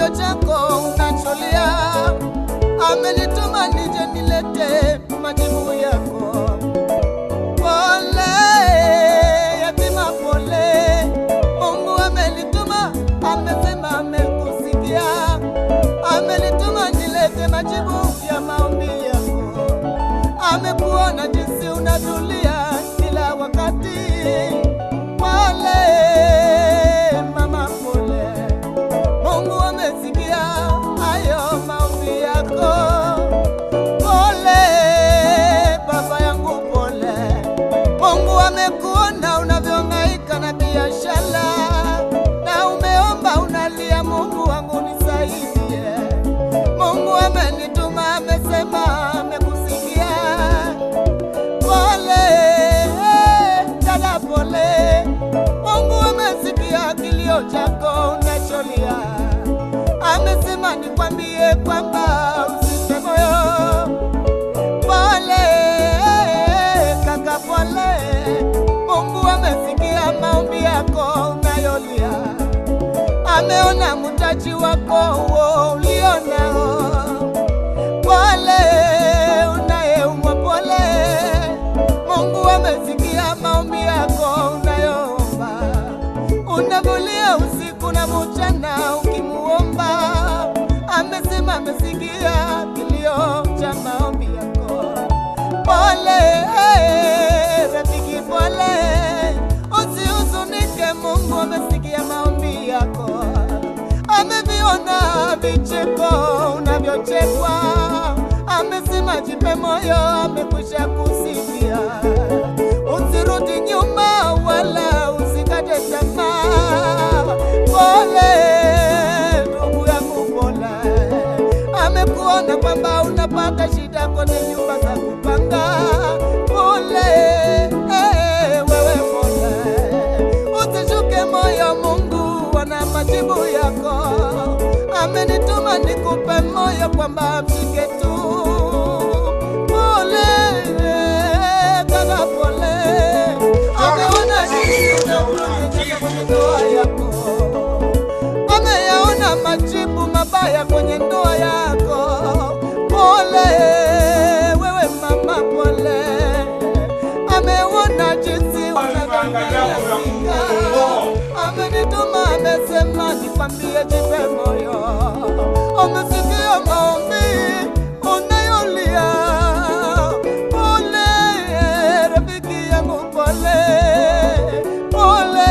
kilio chako unacholia. Amenituma nije nilete majibu yako. Pole yatima, pole. Mungu amenituma, amesema amekusikia. Amenituma nilete majibu ya maombi yako. Amekuona jinsi unatulia kila wakati. Pole mama, pole. Mungu amesikia hayo maombi yako. Pole baba yangu, pole. Mungu amekuona unavyohangaika na biashara, na umeomba unalia, Mungu wangu nisaidie. Mungu amenituma, amesema amekusikia. Pole dada, pole. Mungu amesikia kilio chako unacholia. Amesema nikwambie kwamba usife moyo. Pole kaka, pole. Mungu amesikia maombi yako unayolia. Ameona mtaji wako ulionao. Pole unayeumwa, pole. Mungu amesikia maombi yako unayoomba. Unavulia usiku na mchana ukimuomba. Amesema amesikia kilio cha maombi yako. Pole rafiki, pole. Usihuzunike, Mungu amesikia maombi yako. Ameviona vicheko unavyochekwa. Amesema jipe moyo, amekwisha kusikia. Usirudi nyuma wala usikate tamaa. Pole ndugu yangu, pole. Amekuona kwamba unapata shida kwenye nyumba za kupanga. Pole wewe, pole. Usishuke moyo, Mungu ana majibu yako. Amenituma nikupe moyo kwamba afike tu. Pole kaka, pole. Ameona jinsi unavyohangaika kwenye ndoa yako. Ameyaona majibu mabaya kwenye ndoa yako. Pole wewe mama, pole. Ameona jinsi unavyohangaika. Amenituma, amesema nikwambie jipe moyo. Amesikia maombi unayolia. Pole rafiki yangu, pole. Pole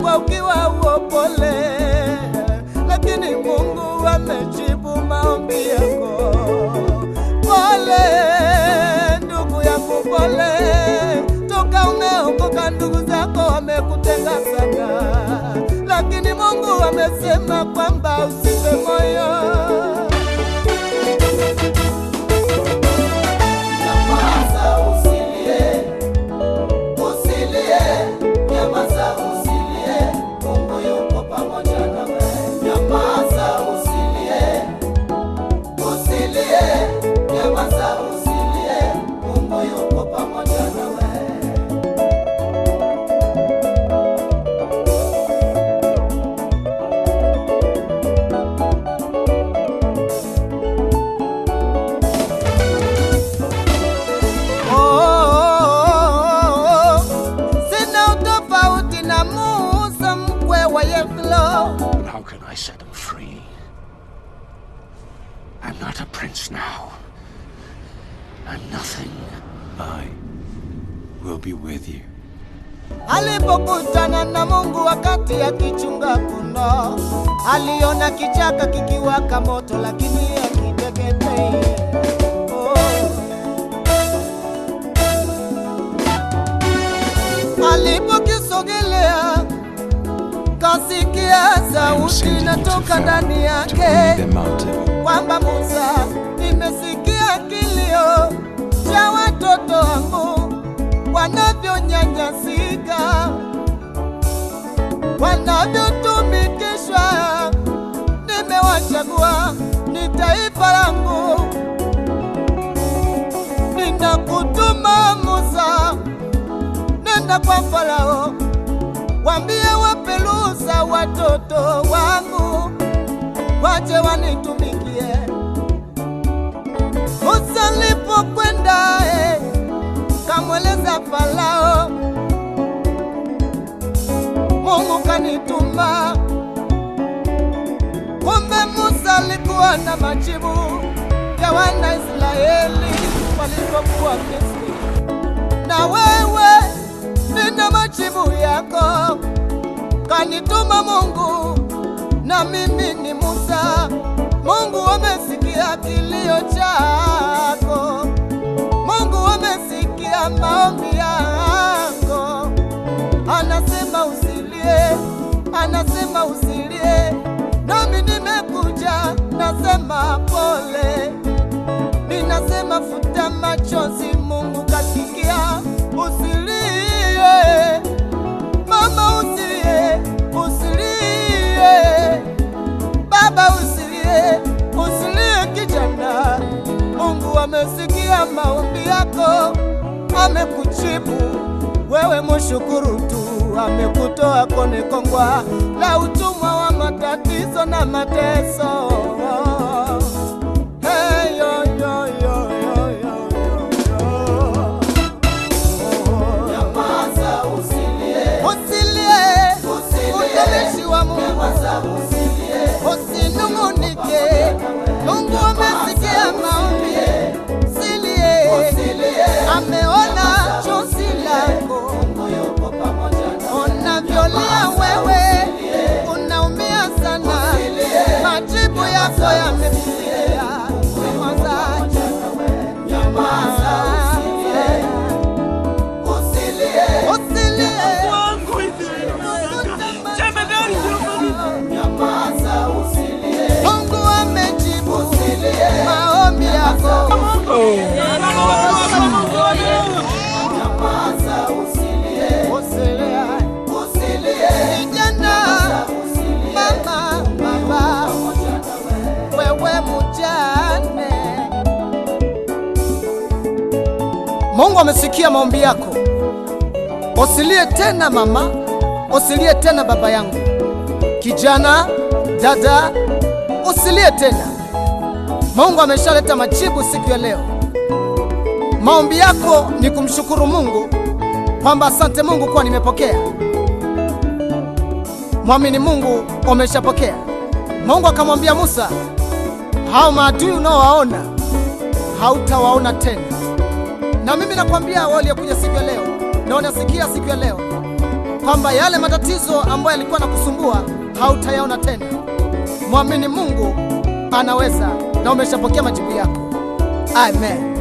kwa ukiwa huo, pole. Lakini Mungu amejibu maombi yako. Pole ndugu yangu, pole. Toka umeokoka ndugu zako wamekutenga sana, lakini Mungu amesema kwamba usife moyo. Nyamaza usilie, usilie. Nyamaza usilie, Mungu yuko pamoja nawe. Nyamaza usilie, usilie. Nyamaza usilie, Mungu yuko pamoja nawe. But how can I set them free? I'm not a prince now. I'm nothing. I will be with you. Alipokutana na Mungu wakati akichunga kondoo, aliona kichaka kikiwaka moto lakini hakiteketei. Alipokisogelea kasikia sauti inatoka ndani yake kwamba Musa, nimesikia kilio cha watoto wangu wanavyonyanyasika, wanavyotumikishwa. Nimewachagua, ni taifa langu. Ninakutuma Musa, nenda kwa Farao, waambie wape ruhusa watoto wangu waje wanitumikie. Musa alipokwenda kamweleza Farao, Mungu kanituma. Kumbe Musa alikuwa na majibu ya wana Israeli walipokuwa Misri. Na wewe nina majibu yako, kanituma Mungu na mimi ni Musa. Mungu amesikia kilio chako, Mungu amesikia maombi yako. Anasema usilie, anasema usilie, nami nimekuja nasema pole. Ninasema futa machozi, Mungu kasikia. Usilie mama, usilie, usilie baba, usilie, usilie kijana. Mungu amesikia maombi yako, amekujibu. Wewe mshukuru tu, amekutoa kone kongwa la utumwa wa matatizo na mateso. Hey, yo, yo, yo, yo, yo, yo. Nyamaza, usilie, usilie, utumishi wa Mungu. Nyamaza, usilie, usinung'unike. Mungu amesikia maombi. Usilie, usilie, ameona chozi lako. Unavyolia wewe, unaumia sana. Majibu yako yamefikia. Nyamaza, usilie, usilie, nyamaza, usilie. Mungu amejibu maombi yako. Nyamaza, usilie, usilie, usilie. Kijana, mama, baba, wewe mjane, Mungu amesikia maombi yako. Usilie tena mama, usilie tena baba yangu. Kijana, dada, usilie tena. Mungu ameshaleta majibu siku ya leo. Maombi yako ni kumshukuru Mungu kwamba asante Mungu kwa nimepokea. Mwamini Mungu, umeshapokea. Mungu akamwambia Musa, hao maadui unaowaona hautawaona tena. Na mimi nakwambia waliokuja siku ya leo na wanasikia siku ya leo kwamba yale matatizo ambayo yalikuwa nakusumbua hautayaona tena. Mwamini Mungu, anaweza, na umeshapokea majibu yako. Amen.